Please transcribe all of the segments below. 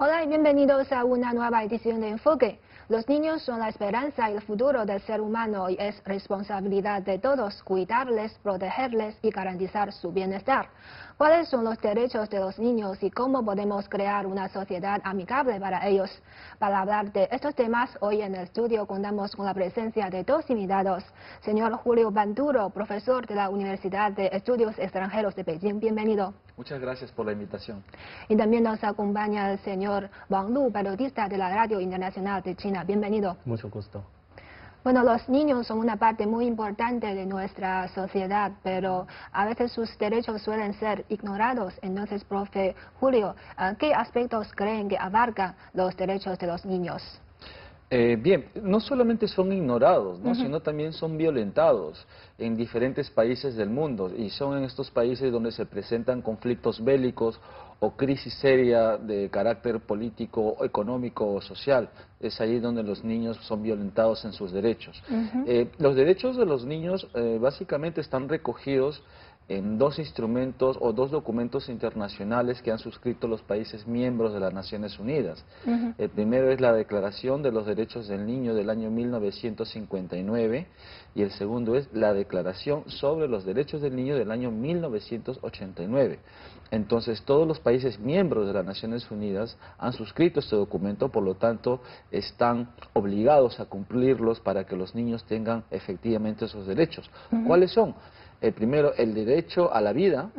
Hola y bienvenidos a una nueva edición de Enfoque. Los niños son la esperanza y el futuro del ser humano y es responsabilidad de todos cuidarles, protegerles y garantizar su bienestar. ¿Cuáles son los derechos de los niños y cómo podemos crear una sociedad amigable para ellos? Para hablar de estos temas, hoy en el estudio contamos con la presencia de dos invitados. Señor Julio Banduro, profesor de la Universidad de Estudios Extranjeros de Beijing, bienvenido. Muchas gracias por la invitación. Y también nos acompaña el señor Wang Lu, periodista de la Radio Internacional de China. Bienvenido. Mucho gusto. Bueno, los niños son una parte muy importante de nuestra sociedad, pero a veces sus derechos suelen ser ignorados. Entonces, profe Julio, ¿qué aspectos creen que abarcan los derechos de los niños? Bien, no solamente son ignorados, ¿no? Sino también son violentados en diferentes países del mundo, y son en estos países donde se presentan conflictos bélicos o crisis seria de carácter político, económico o social. Es ahí donde los niños son violentados en sus derechos. Los derechos de los niños básicamente están recogidos en dos instrumentos o dos documentos internacionales que han suscrito los países miembros de las Naciones Unidas. El primero es la Declaración de los Derechos del Niño del año 1959 y el segundo es la Declaración sobre los Derechos del Niño del año 1989. Entonces, todos los países miembros de las Naciones Unidas han suscrito este documento, por lo tanto, están obligados a cumplirlos para que los niños tengan efectivamente esos derechos. ¿Cuáles son? El primero, el derecho a la vida,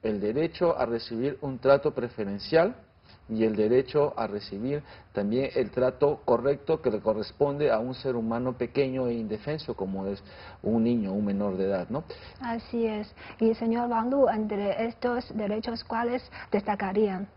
el derecho a recibir un trato preferencial y el derecho a recibir también el trato correcto que le corresponde a un ser humano pequeño e indefenso como es un niño, un menor de edad, ¿no? Así es. Y señor Wang Lu, entre estos derechos, ¿cuáles destacarían?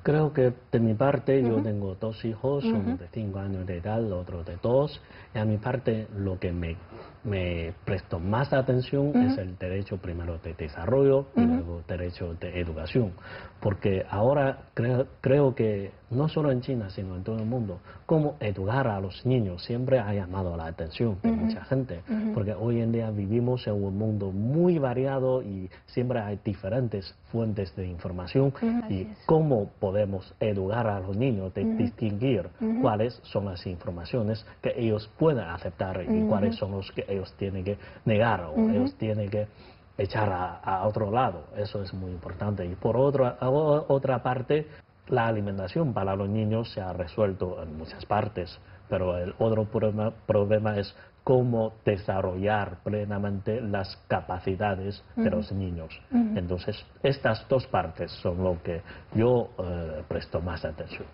Creo que de mi parte yo tengo dos hijos, uno de 5 años de edad, el otro de 2. Y a mi parte lo que me presto más atención es el derecho primero de desarrollo y luego derecho de educación. Porque ahora creo que no solo en China sino en todo el mundo, cómo educar a los niños siempre ha llamado la atención de mucha gente. Porque hoy en día vivimos en un mundo muy variado y siempre hay diferentes fuentes de información y cómo podemos educar a los niños de distinguir cuáles son las informaciones que ellos pueden aceptar y cuáles son los que ellos tienen que negar o ellos tienen que echar a otro lado. Eso es muy importante. Y por otra parte, la alimentación para los niños se ha resuelto en muchas partes, pero el otro problema es cómo desarrollar plenamente las capacidades de los niños. Entonces, estas dos partes son lo que yo presto más atención.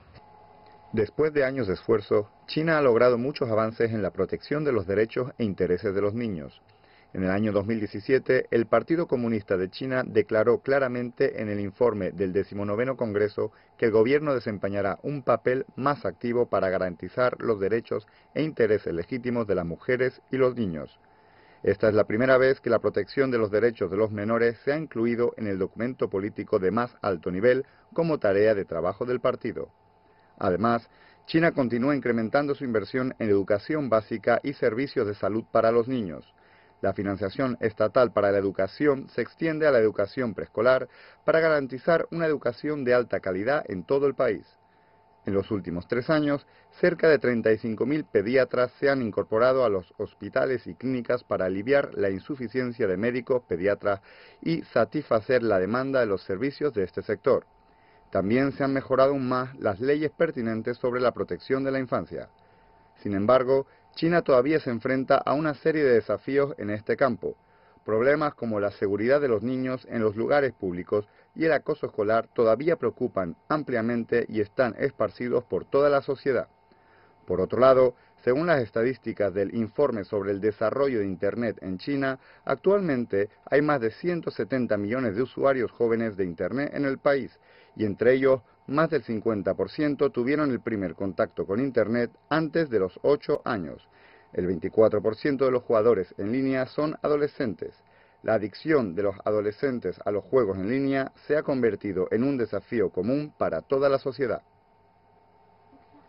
Después de años de esfuerzo, China ha logrado muchos avances en la protección de los derechos e intereses de los niños. En el año 2017, el Partido Comunista de China declaró claramente en el informe del 19º Congreso que el gobierno desempeñará un papel más activo para garantizar los derechos e intereses legítimos de las mujeres y los niños. Esta es la primera vez que la protección de los derechos de los menores se ha incluido en el documento político de más alto nivel como tarea de trabajo del partido. Además, China continúa incrementando su inversión en educación básica y servicios de salud para los niños. La financiación estatal para la educación se extiende a la educación preescolar para garantizar una educación de alta calidad en todo el país. En los últimos 3 años, cerca de 35.000 pediatras se han incorporado a los hospitales y clínicas para aliviar la insuficiencia de médicos pediatras y satisfacer la demanda de los servicios de este sector. También se han mejorado aún más las leyes pertinentes sobre la protección de la infancia. Sin embargo, China todavía se enfrenta a una serie de desafíos en este campo. Problemas como la seguridad de los niños en los lugares públicos y el acoso escolar todavía preocupan ampliamente y están esparcidos por toda la sociedad. Por otro lado, según las estadísticas del Informe sobre el Desarrollo de Internet en China, actualmente hay más de 170 millones de usuarios jóvenes de Internet en el país, y entre ellos, más del 50% tuvieron el primer contacto con Internet antes de los 8 años. El 24% de los jugadores en línea son adolescentes. La adicción de los adolescentes a los juegos en línea se ha convertido en un desafío común para toda la sociedad.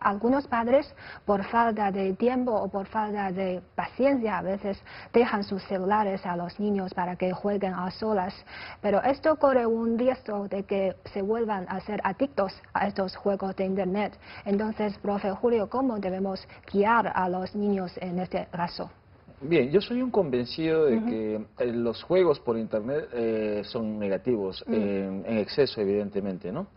algunos padres, por falta de tiempo o por falta de paciencia, a veces dejan sus celulares a los niños para que jueguen a solas. Pero esto corre un riesgo de que se vuelvan a ser adictos a estos juegos de Internet. Entonces, profe Julio, ¿cómo debemos guiar a los niños en este caso? Bien, yo soy un convencido de que los juegos por Internet son negativos, en exceso evidentemente, ¿no?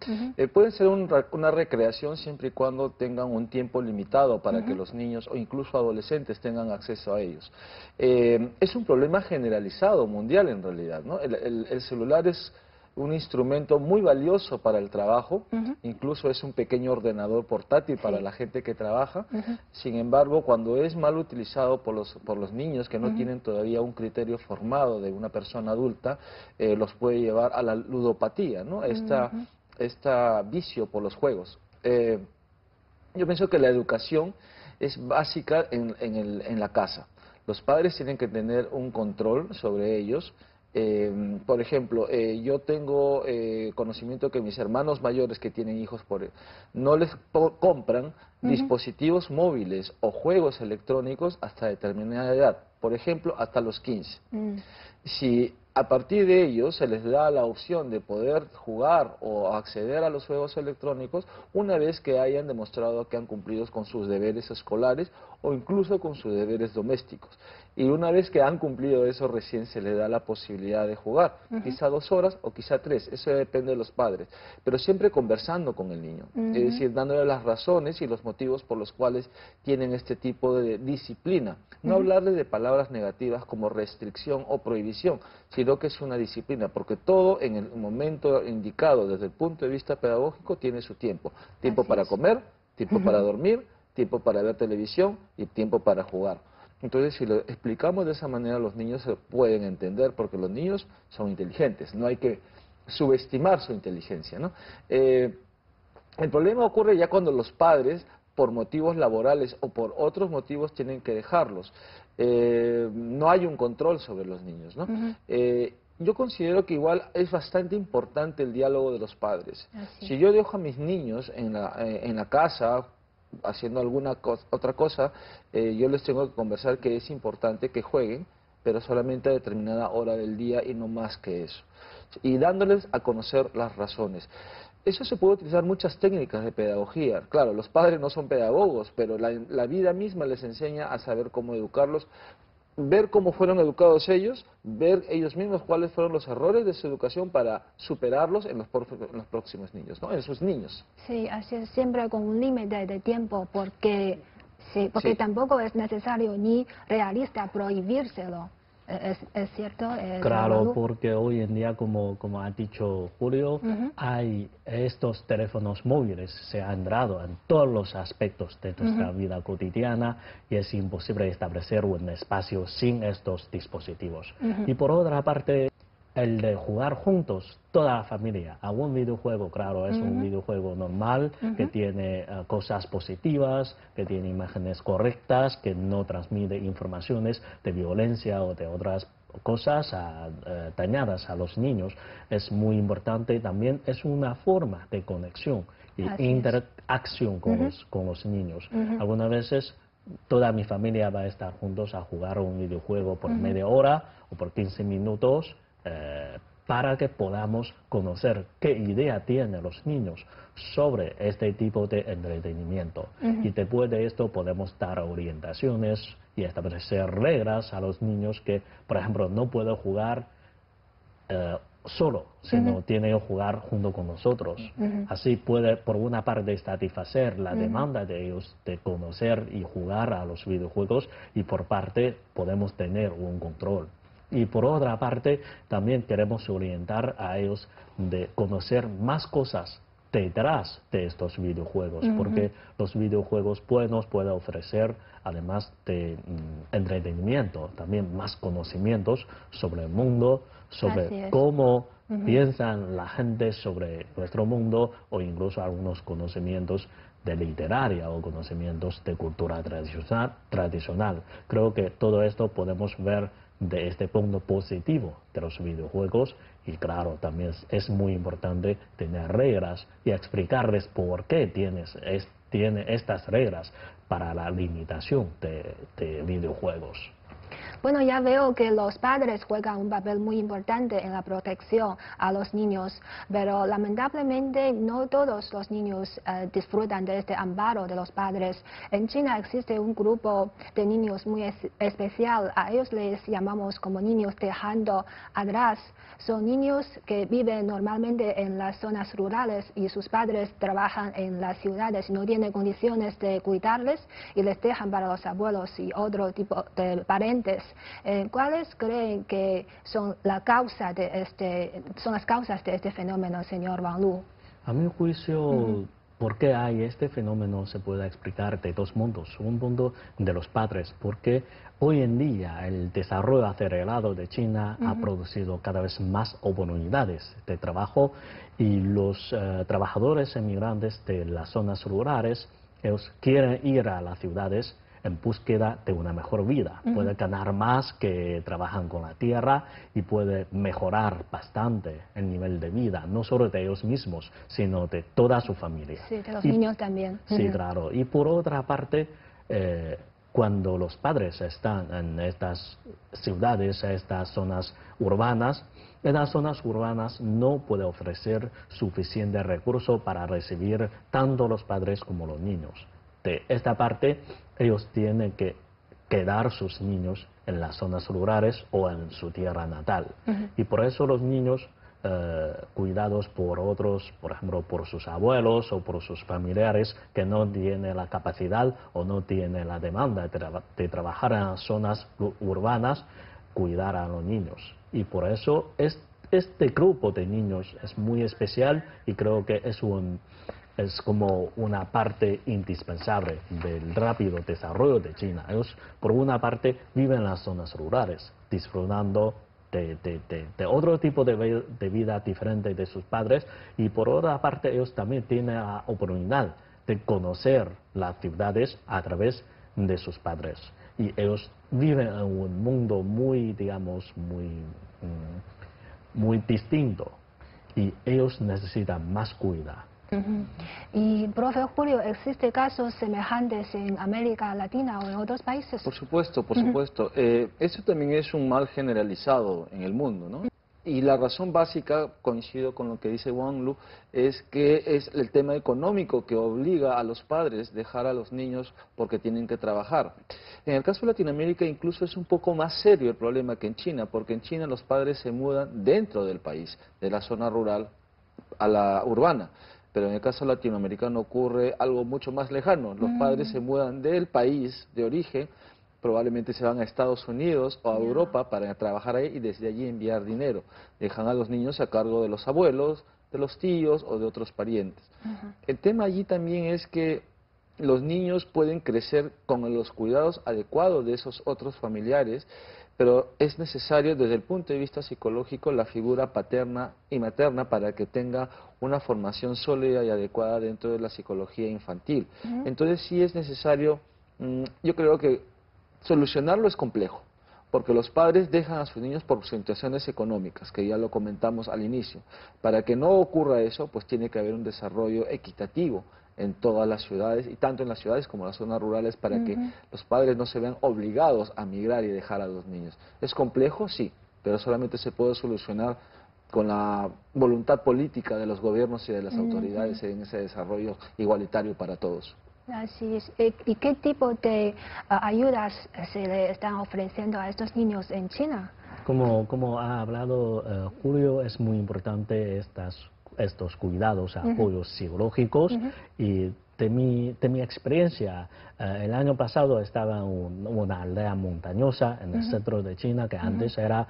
Pueden ser una recreación siempre y cuando tengan un tiempo limitado para que los niños o incluso adolescentes tengan acceso a ellos. Es un problema generalizado, mundial en realidad, ¿no? El celular es un instrumento muy valioso para el trabajo, incluso es un pequeño ordenador portátil para la gente que trabaja. Sin embargo, cuando es mal utilizado por los niños que no tienen todavía un criterio formado de una persona adulta, los puede llevar a la ludopatía, ¿no? Esta vicio por los juegos. Yo pienso que la educación es básica en la casa. Los padres tienen que tener un control sobre ellos. Por ejemplo, yo tengo conocimiento que mis hermanos mayores que tienen hijos no les compran dispositivos móviles o juegos electrónicos hasta determinada edad, por ejemplo, hasta los 15. Si a partir de ellos se les da la opción de poder jugar o acceder a los juegos electrónicos una vez que hayan demostrado que han cumplido con sus deberes escolares o incluso con sus deberes domésticos. Y una vez que han cumplido eso, recién se les da la posibilidad de jugar, quizá 2 horas o quizá 3, eso depende de los padres, pero siempre conversando con el niño, es decir, dándole las razones y los motivos por los cuales tienen este tipo de disciplina. No hablarle de palabras negativas como restricción o prohibición, sino que es una disciplina, porque todo en el momento indicado desde el punto de vista pedagógico tiene su tiempo. Tiempo para comer, tiempo para dormir, tiempo para ver televisión y tiempo para jugar. Entonces, si lo explicamos de esa manera, los niños se pueden entender, porque los niños son inteligentes, no hay que subestimar su inteligencia, ¿no? El problema ocurre ya cuando los padres, por motivos laborales o por otros motivos, tienen que dejarlos. No hay un control sobre los niños, ¿no? Yo considero que igual es bastante importante el diálogo de los padres. Si yo dejo a mis niños en la casa, haciendo otra cosa, yo les tengo que conversar que es importante que jueguen, pero solamente a determinada hora del día y no más que eso. Y dándoles a conocer las razones. Eso se puede utilizar muchas técnicas de pedagogía. Claro, los padres no son pedagogos, pero la vida misma les enseña a saber cómo educarlos, ver cómo fueron educados ellos, ver ellos mismos cuáles fueron los errores de su educación para superarlos en los próximos niños, ¿no? En sus niños. Sí, así es, siempre con un límite de tiempo, porque tampoco es necesario ni realista prohibírselo. ¿Es cierto? Claro, porque hoy en día, como ha dicho Julio, hay estos teléfonos móviles, se han entrado en todos los aspectos de nuestra vida cotidiana y es imposible establecer un espacio sin estos dispositivos. Y por otra parte, el de jugar juntos, toda la familia, a un videojuego, claro, es un videojuego normal, que tiene cosas positivas, que tiene imágenes correctas, que no transmite informaciones de violencia o de otras cosas dañadas a los niños. Es muy importante, también es una forma de conexión y interacción con los niños. Algunas veces toda mi familia va a estar juntos a jugar un videojuego por media hora o por 15 minutos, para que podamos conocer qué idea tienen los niños sobre este tipo de entretenimiento. Y después de esto podemos dar orientaciones y establecer reglas a los niños que, por ejemplo, no pueden jugar solo, sino tienen que jugar junto con nosotros. Así puede, por una parte, satisfacer la demanda de ellos de conocer y jugar a los videojuegos, y por parte podemos tener un control. Y por otra parte, también queremos orientar a ellos de conocer más cosas detrás de estos videojuegos, porque los videojuegos nos pueden ofrecer, además de entretenimiento, también más conocimientos sobre el mundo, sobre cómo piensan la gente sobre nuestro mundo, o incluso algunos conocimientos de literaria o conocimientos de cultura tradicional. Creo que todo esto podemos ver de este punto positivo de los videojuegos, y claro, también es muy importante tener reglas y explicarles por qué tiene estas reglas para la limitación de videojuegos. Bueno, ya veo que los padres juegan un papel muy importante en la protección a los niños, pero lamentablemente no todos los niños disfrutan de este amparo de los padres. En China existe un grupo de niños muy especial, a ellos les llamamos como niños dejando atrás. Son niños que viven normalmente en las zonas rurales y sus padres trabajan en las ciudades y no tienen condiciones de cuidarles y les dejan para los abuelos y otro tipo de parientes. ¿Cuáles creen que son las causas de este fenómeno, señor Wang Lu? A mi juicio, ¿por qué hay este fenómeno? Se puede explicar de dos mundos. Un mundo de los padres, porque hoy en día el desarrollo acelerado de China ha producido cada vez más oportunidades de trabajo y los trabajadores emigrantes de las zonas rurales, ellos quieren ir a las ciudades en búsqueda de una mejor vida. Puede ganar más que trabajan con la tierra y puede mejorar bastante el nivel de vida, no solo de ellos mismos, sino de toda su familia. Sí, de los niños también. Sí, claro. Y por otra parte, cuando los padres están en estas ciudades, estas zonas urbanas, en las zonas urbanas no puede ofrecer suficiente recurso para recibir tanto los padres como los niños. De esta parte, ellos tienen que quedar sus niños en las zonas rurales o en su tierra natal. Y por eso los niños cuidados por otros, por ejemplo, por sus abuelos o por sus familiares que no tienen la capacidad o no tienen la demanda de trabajar en las zonas urbanas, cuidar a los niños. Y por eso este grupo de niños es muy especial y creo que es como una parte indispensable del rápido desarrollo de China. Ellos, por una parte, viven en las zonas rurales, disfrutando de otro tipo de vida diferente de sus padres, y por otra parte, ellos también tienen la oportunidad de conocer las ciudades a través de sus padres. Y ellos viven en un mundo muy, digamos, muy distinto, y ellos necesitan más cuidado. Y, profe Julio, ¿existen casos semejantes en América Latina o en otros países? Por supuesto, por supuesto. Eso también es un mal generalizado en el mundo, ¿no? Y la razón básica, coincido con lo que dice Wang Lu, es que es el tema económico que obliga a los padres a dejar a los niños porque tienen que trabajar. En el caso de Latinoamérica incluso es un poco más serio el problema que en China, porque en China los padres se mudan dentro del país, de la zona rural a la urbana. Pero en el caso latinoamericano ocurre algo mucho más lejano. Los padres se mudan del país de origen, probablemente se van a Estados Unidos o a Europa para trabajar ahí y desde allí enviar dinero. Dejan a los niños a cargo de los abuelos, de los tíos o de otros parientes. El tema allí también es que los niños pueden crecer con los cuidados adecuados de esos otros familiares, pero es necesario desde el punto de vista psicológico la figura paterna y materna para que tenga una formación sólida y adecuada dentro de la psicología infantil. Entonces sí es necesario, yo creo que solucionarlo es complejo, porque los padres dejan a sus niños por situaciones económicas, que ya lo comentamos al inicio. Para que no ocurra eso, pues tiene que haber un desarrollo equitativo en todas las ciudades, y tanto en las ciudades como en las zonas rurales, para que los padres no se vean obligados a migrar y dejar a los niños. ¿Es complejo? Sí, pero solamente se puede solucionar con la voluntad política de los gobiernos y de las autoridades en ese desarrollo igualitario para todos. Así es. ¿Y qué tipo de ayudas se le están ofreciendo a estos niños en China? Como ha hablado Julio, es muy importante estos cuidados, apoyos psicológicos, y de mi experiencia, el año pasado estaba en una aldea montañosa en el centro de China, que antes era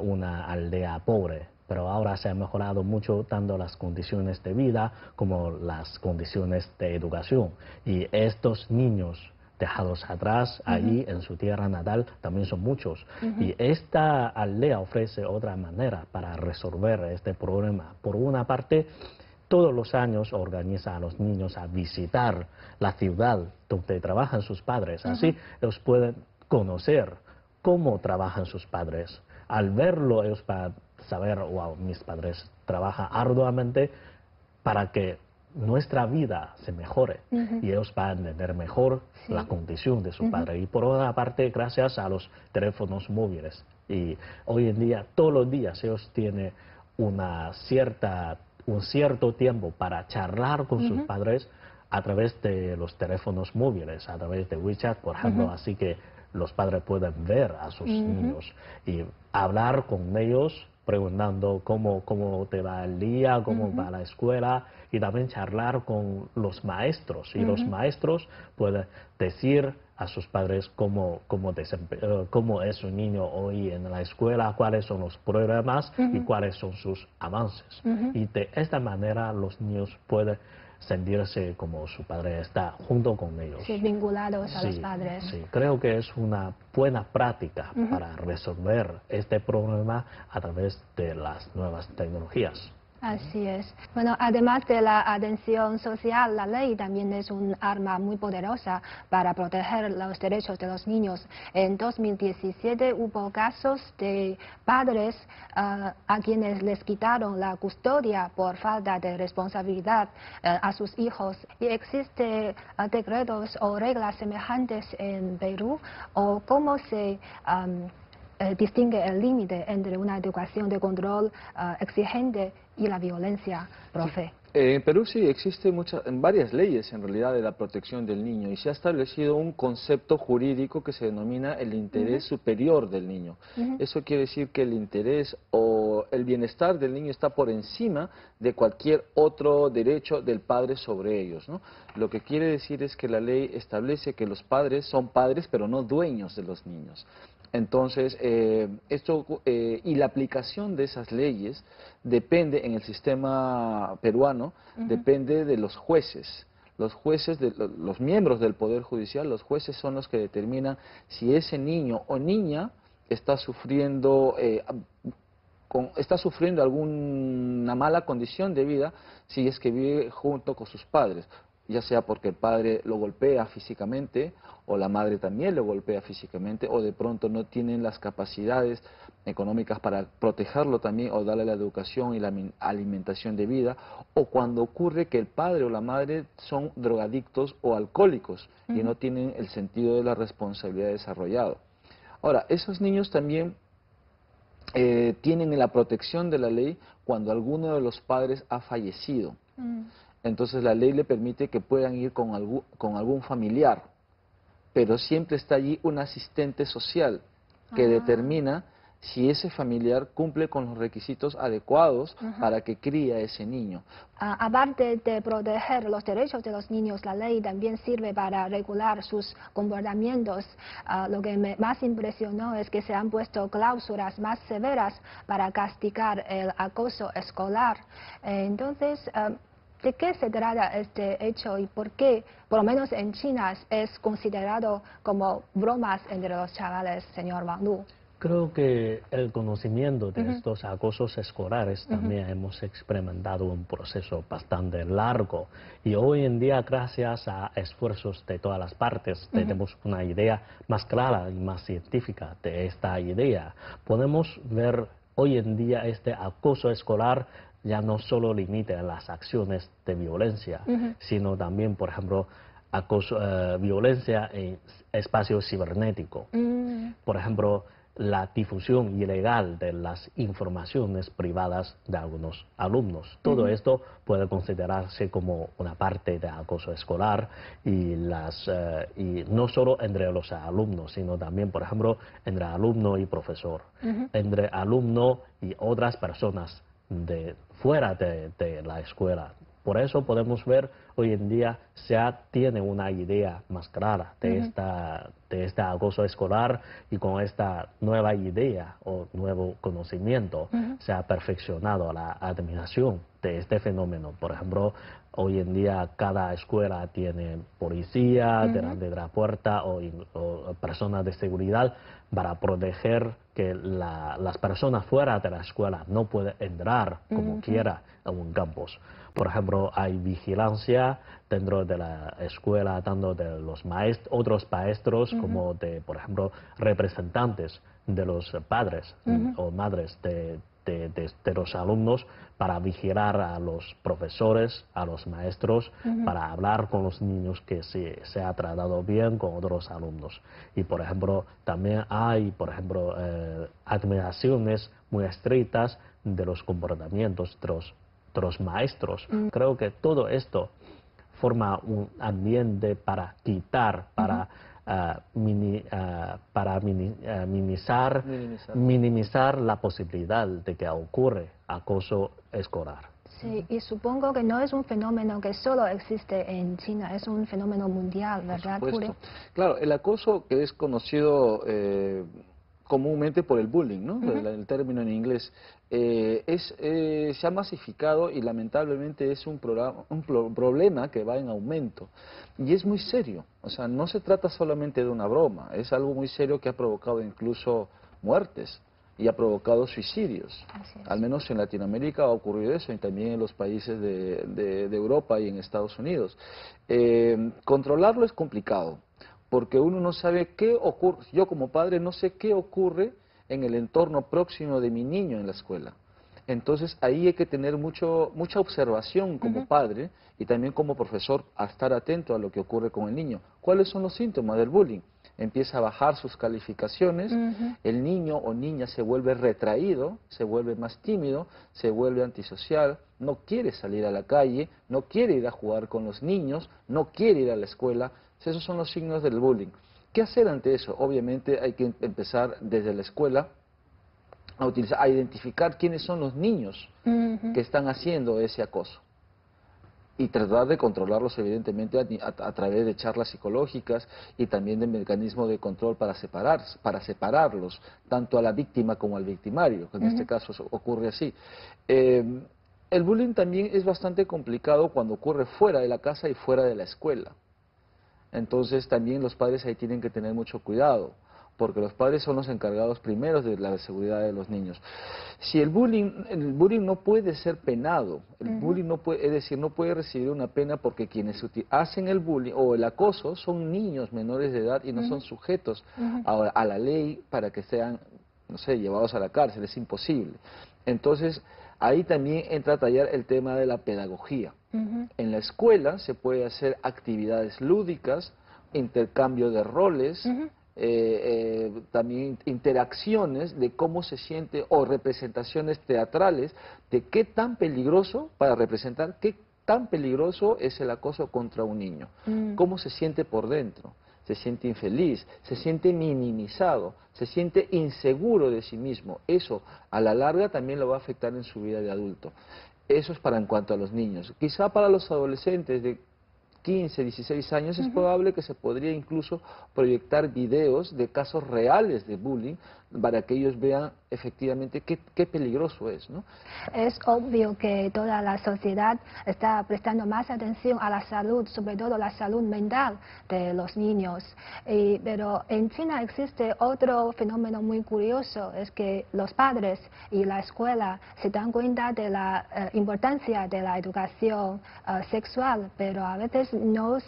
una aldea pobre, pero ahora se ha mejorado mucho tanto las condiciones de vida como las condiciones de educación, y estos niños dejados atrás allí en su tierra natal también son muchos, y esta aldea ofrece otra manera para resolver este problema. Por una parte, todos los años organiza a los niños a visitar la ciudad donde trabajan sus padres, así ellos pueden conocer cómo trabajan sus padres. Al verlo ellos van a saber, wow, mis padres trabajan arduamente para que nuestra vida se mejore y ellos van a entender mejor la condición de su padre. Y por otra parte, gracias a los teléfonos móviles. Y hoy en día, todos los días, ellos tienen un cierto tiempo para charlar con sus padres a través de los teléfonos móviles, a través de WeChat, por ejemplo, así que los padres pueden ver a sus niños y hablar con ellos, preguntando cómo te va el día, cómo va la escuela, y también charlar con los maestros. Y los maestros pueden decir a sus padres cómo es su niño hoy en la escuela, cuáles son los problemas y cuáles son sus avances. Y de esta manera los niños pueden sentirse como su padre está junto con ellos. Sí, vinculados a los padres. Sí, creo que es una buena práctica para resolver este problema a través de las nuevas tecnologías. Así es. Bueno, además de la atención social, la ley también es un arma muy poderosa para proteger los derechos de los niños. En 2017 hubo casos de padres a quienes les quitaron la custodia por falta de responsabilidad a sus hijos. ¿Y existen decretos o reglas semejantes en Perú? ¿O cómo se distingue el límite entre una educación de control exigente y la violencia, profe? En Perú sí existe varias leyes en realidad de la protección del niño y se ha establecido un concepto jurídico que se denomina el interés superior del niño. Eso quiere decir que el interés o el bienestar del niño está por encima de cualquier otro derecho del padre sobre ellos, ¿no? Lo que quiere decir es que la ley establece que los padres son padres pero no dueños de los niños. Entonces, y la aplicación de esas leyes depende, en el sistema peruano, depende de los jueces. Los jueces, los miembros del Poder Judicial, los jueces son los que determinan si ese niño o niña está sufriendo alguna mala condición de vida si es que vive junto con sus padres, ya sea porque el padre lo golpea físicamente o la madre también lo golpea físicamente, o de pronto no tienen las capacidades económicas para protegerlo también o darle la educación y la alimentación de vida, o cuando ocurre que el padre o la madre son drogadictos o alcohólicos y no tienen el sentido de la responsabilidad desarrollado. Ahora, esos niños también tienen la protección de la ley cuando alguno de los padres ha fallecido. Entonces la ley le permite que puedan ir con algún familiar, pero siempre está allí un asistente social que determina si ese familiar cumple con los requisitos adecuados para que críe a ese niño. Aparte de proteger los derechos de los niños, la ley también sirve para regular sus comportamientos. Lo que me más impresionó es que se han puesto cláusulas más severas para castigar el acoso escolar. Entonces, ¿de qué se trata este hecho y por qué, por lo menos en China, es considerado como bromas entre los chavales, señor Wang Lu? Creo que el conocimiento de estos acosos escolares también hemos experimentado un proceso bastante largo y hoy en día, gracias a esfuerzos de todas las partes, tenemos una idea más clara y más científica de esta idea. Podemos ver hoy en día este acoso escolar ya no solo limita las acciones de violencia, sino también, por ejemplo, violencia en espacio cibernético. Por ejemplo, la difusión ilegal de las informaciones privadas de algunos alumnos. Todo esto puede considerarse como una parte de acoso escolar y no solo entre los alumnos, sino también, por ejemplo, entre alumno y profesor, entre alumno y otras personas fuera de la escuela. Por eso podemos ver hoy en día tiene una idea más clara de este acoso escolar y con esta nueva idea o nuevo conocimiento se ha perfeccionado la administración de este fenómeno. Por ejemplo, hoy en día cada escuela tiene policía delante de la puerta o personas de seguridad para proteger que las personas fuera de la escuela no pueden entrar como quiera en un campus. Por ejemplo, hay vigilancia dentro de la escuela, tanto de los otros maestros como de, por ejemplo, representantes de los padres o madres de de los alumnos para vigilar a los profesores, a los maestros, para hablar con los niños que se ha tratado bien con otros alumnos. Y, por ejemplo, también hay, por ejemplo, admiraciones muy estrictas de los comportamientos de los maestros. Creo que todo esto forma un ambiente para quitar, para minimizar la posibilidad de que ocurra acoso escolar. Sí, y supongo que no es un fenómeno que solo existe en China, es un fenómeno mundial, ¿verdad, Julio? Claro, el acoso que es conocido comúnmente por el bullying, ¿no? El término en inglés, se ha masificado y lamentablemente es un problema que va en aumento y es muy serio. O sea, no se trata solamente de una broma, es algo muy serio que ha provocado incluso muertes y ha provocado suicidios. Al menos en Latinoamérica ha ocurrido eso y también en los países de Europa y en Estados Unidos. Controlarlo es complicado, porque uno no sabe qué ocurre. Yo como padre no sé qué ocurre en el entorno próximo de mi niño en la escuela. Entonces ahí hay que tener mucha observación como padre y también como profesor a estar atento a lo que ocurre con el niño. ¿Cuáles son los síntomas del bullying? Empieza a bajar sus calificaciones, el niño o niña se vuelve retraído, se vuelve más tímido, se vuelve antisocial, no quiere salir a la calle, no quiere ir a jugar con los niños, no quiere ir a la escuela. Esos son los signos del bullying. ¿Qué hacer ante eso? Obviamente hay que empezar desde la escuela a identificar quiénes son los niños que están haciendo ese acoso y tratar de controlarlos evidentemente a través de charlas psicológicas y también de mecanismos de control para separarlos, tanto a la víctima como al victimario, que en este caso ocurre así. El bullying también es bastante complicado cuando ocurre fuera de la casa y fuera de la escuela. Entonces también los padres ahí tienen que tener mucho cuidado, porque los padres son los encargados primeros de la seguridad de los niños. Si el bullying no puede ser penado, el bullying no puede, es decir, no puede recibir una pena porque quienes hacen el bullying o el acoso son niños menores de edad y no son sujetos a la ley para que sean, no sé, llevados a la cárcel, es imposible. Entonces, ahí también entra a tallar el tema de la pedagogía. En la escuela se puede hacer actividades lúdicas, intercambio de roles, también interacciones de cómo se siente o representaciones teatrales de qué tan peligroso, para representar qué tan peligroso es el acoso contra un niño, cómo se siente por dentro. Se siente infeliz, se siente minimizado, se siente inseguro de sí mismo. Eso a la larga también lo va a afectar en su vida de adulto. Eso es para en cuanto a los niños. Quizá para los adolescentes de 15, 16 años es probable que se podría incluso proyectar videos de casos reales de bullying para que ellos vean efectivamente qué peligroso es, ¿no? Es obvio que toda la sociedad está prestando más atención a la salud, sobre todo la salud mental de los niños. Pero en China existe otro fenómeno muy curioso, es que los padres y la escuela se dan cuenta de la importancia de la educación sexual, pero a veces no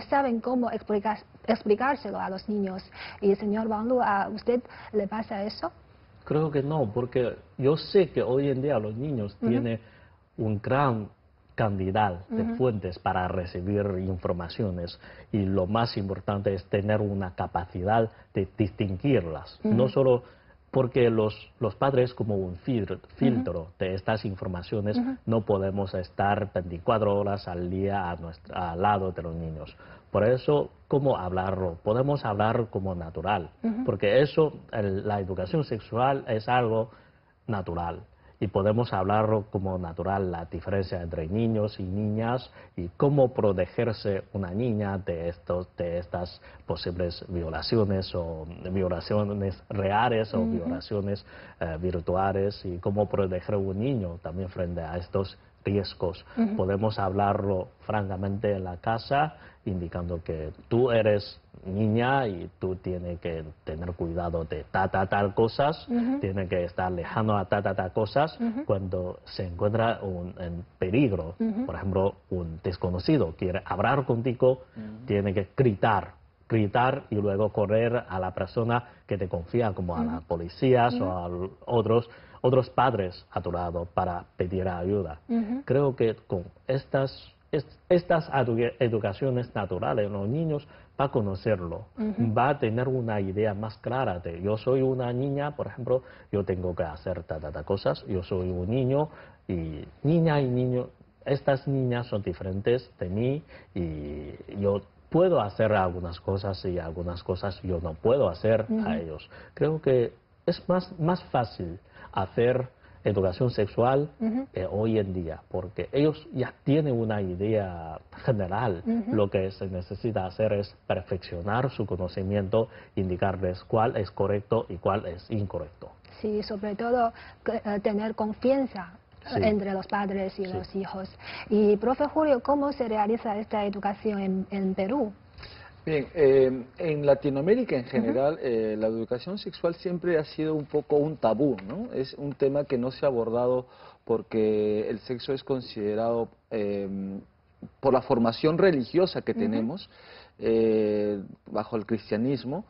saben cómo explicárselo a los niños. Y señor Wang Lu, ¿a usted le pasa eso? Creo que no, porque yo sé que hoy en día los niños tienen un gran cantidad de fuentes para recibir informaciones y lo más importante es tener una capacidad de distinguirlas, no solo porque los padres como un filtro de estas informaciones no podemos estar 24 horas al día al lado de los niños. Por eso, ¿cómo hablarlo? Podemos hablar como natural, porque eso, la educación sexual es algo natural. Y podemos hablarlo como natural, la diferencia entre niños y niñas y cómo protegerse una niña de estas posibles violaciones o violaciones reales o violaciones virtuales y cómo proteger a un niño también frente a estos riesgos. Podemos hablarlo francamente en la casa, indicando que tú eres niña y tú tienes que tener cuidado de tal cosas, tienes que estar lejano a tal cosas. Cuando se encuentra en peligro, por ejemplo, un desconocido quiere hablar contigo, tiene que gritar y luego correr a la persona que te confía, como a las policías o a otros otros padres a tu lado para pedir ayuda. Creo que con estas educaciones naturales, los niños va a conocerlo, va a tener una idea más clara de yo soy una niña, por ejemplo, yo tengo que hacer cosas, yo soy un niño y niño, estas niñas son diferentes de mí y yo puedo hacer algunas cosas y algunas cosas yo no puedo hacer a ellos. Creo que es más fácil hacer educación sexual hoy en día, porque ellos ya tienen una idea general. Lo que se necesita hacer es perfeccionar su conocimiento, indicarles cuál es correcto y cuál es incorrecto. Sí, sobre todo tener confianza entre los padres y los hijos. Y, profe Julio, ¿cómo se realiza esta educación en Perú? Bien, en Latinoamérica en general la educación sexual siempre ha sido un poco un tabú, ¿no? Es un tema que no se ha abordado porque el sexo es considerado, por la formación religiosa que tenemos, bajo el cristianismo,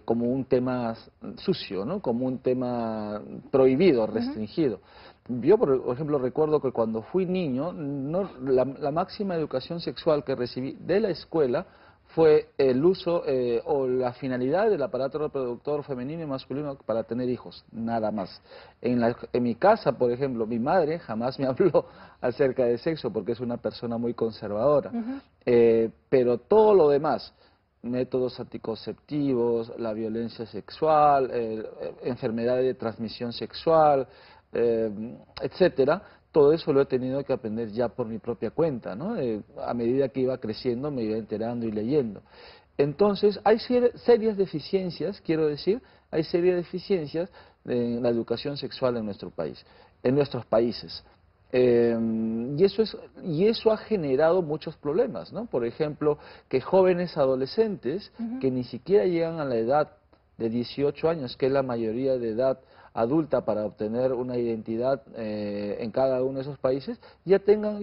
como un tema sucio, ¿no? Como un tema prohibido, restringido. Yo, por ejemplo, recuerdo que cuando fui niño, la máxima educación sexual que recibí de la escuela fue el uso o la finalidad del aparato reproductor femenino y masculino para tener hijos, nada más. En mi casa, por ejemplo, mi madre jamás me habló acerca de sexo porque es una persona muy conservadora, pero todo lo demás, métodos anticonceptivos, la violencia sexual, enfermedades de transmisión sexual, etcétera, todo eso lo he tenido que aprender ya por mi propia cuenta, ¿no? A medida que iba creciendo me iba enterando y leyendo. Entonces, hay serias deficiencias, quiero decir, hay serias deficiencias en la educación sexual en nuestro país, en nuestros países. Y eso ha generado muchos problemas, ¿no? Por ejemplo, que jóvenes adolescentes que ni siquiera llegan a la edad de 18 años, que es la mayoría de edad adulta para obtener una identidad en cada uno de esos países, ya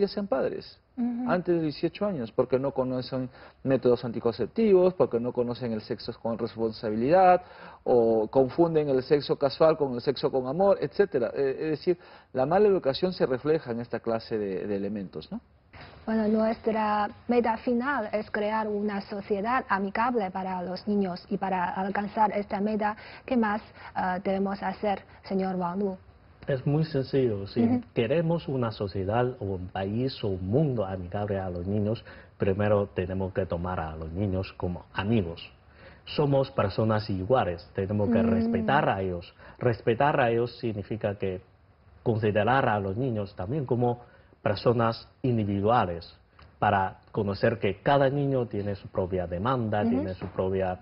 sean padres antes de 18 años, porque no conocen métodos anticonceptivos, porque no conocen el sexo con responsabilidad, o confunden el sexo casual con el sexo con amor, etcétera. Es decir, la mala educación se refleja en esta clase de elementos, ¿no? Bueno, nuestra meta final es crear una sociedad amigable para los niños, y para alcanzar esta meta, ¿qué más debemos hacer, señor Wang Lu? Es muy sencillo. Si queremos una sociedad o un país o un mundo amigable a los niños, primero tenemos que tomar a los niños como amigos. Somos personas iguales, tenemos que respetar a ellos. Respetar a ellos significa que considerar a los niños también como personas individuales, para conocer que cada niño tiene su propia demanda, tiene su propia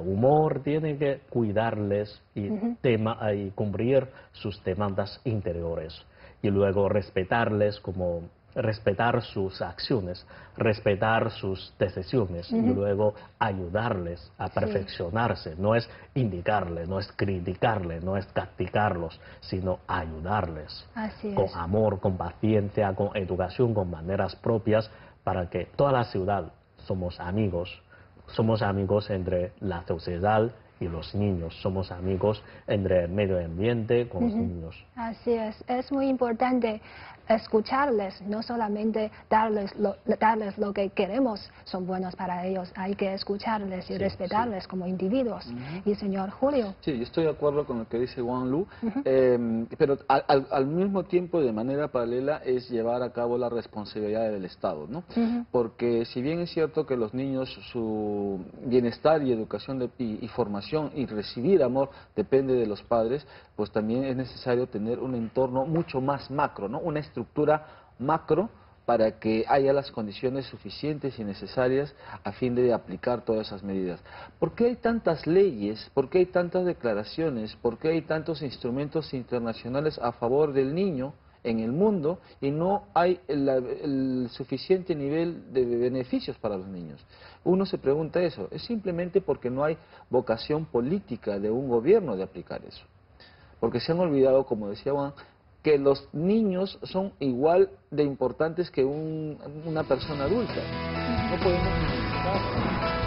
humor, tiene que cuidarles y cumplir sus demandas interiores. Y luego respetarles como respetar sus acciones, respetar sus decisiones y luego ayudarles a perfeccionarse. No es indicarles, no es criticarles, no es castigarlos, sino ayudarles con amor, con paciencia, con educación, con maneras propias, para que toda la ciudad somos amigos entre la sociedad y los niños, somos amigos entre el medio ambiente con los niños. Así es muy importante escucharles, no solamente darles lo que queremos, son buenos para ellos, hay que escucharles y respetarles como individuos. Y señor Julio. Sí, yo estoy de acuerdo con lo que dice Wang Lu, pero al mismo tiempo, de manera paralela, es llevar a cabo la responsabilidad del Estado, ¿no? Porque si bien es cierto que los niños, su bienestar y educación y formación y recibir amor depende de los padres, pues también es necesario tener un entorno mucho más macro, ¿no? Una estructura macro para que haya las condiciones suficientes y necesarias a fin de aplicar todas esas medidas. ¿Por qué hay tantas leyes? ¿Por qué hay tantas declaraciones? ¿Por qué hay tantos instrumentos internacionales a favor del niño en el mundo y no hay el suficiente nivel de beneficios para los niños? Uno se pregunta eso. Es simplemente porque no hay vocación política de un gobierno de aplicar eso. Porque se han olvidado, como decía Juan, que los niños son igual de importantes que una persona adulta. No podemos minimizar.